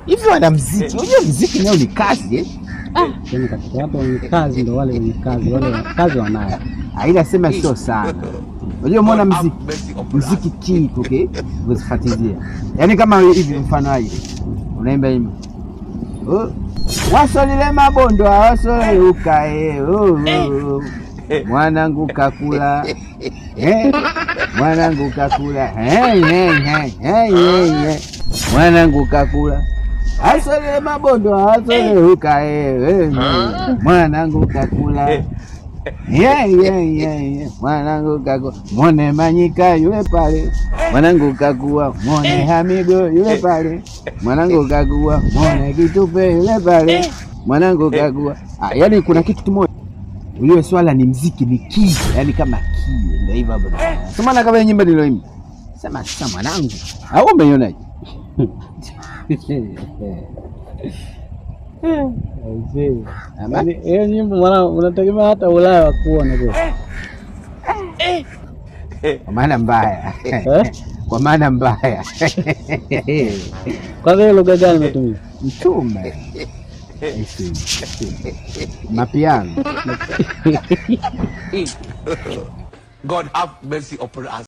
Hivi wanamuziki, unajua muziki nao ni kazi eh? Tena katika watu wenye kazi ndio wale wenye kazi, wale kazi wanayo. Ila sema sio sana. Unajua muona muziki kitu okay? Usifuatilia. Yaani kama hivi mfano aje. Unaimba hivi. Wasolile mabondo wasole ukae. Mwanangu kakula. Mwanangu kakula. Mwanangu kakula. Asole mabondo asole ukae. Mwanangu kakula. Mwanangu kakua mwone Manyika yule pale, mwanangu kakua mwone Hamigo yule pale, mwanangu kakua mwone Kitupe yule pale, mwanangu kakua. Yaani kuna kitu kimoja, ule swala ni mziki, ni kii, yaani kama kii, ndio hivyo hapo. Sema kama nyimbo niloimba, sema sasa mwanangu, au umeionaje? Hiyo nyimbo mwana unategemea hata Ulaya kuona kwa. Kwa maana mbaya. Kwa maana mbaya. Kwa hiyo lugha gani unatumia? Mtume. Mapiano. God have mercy upon us.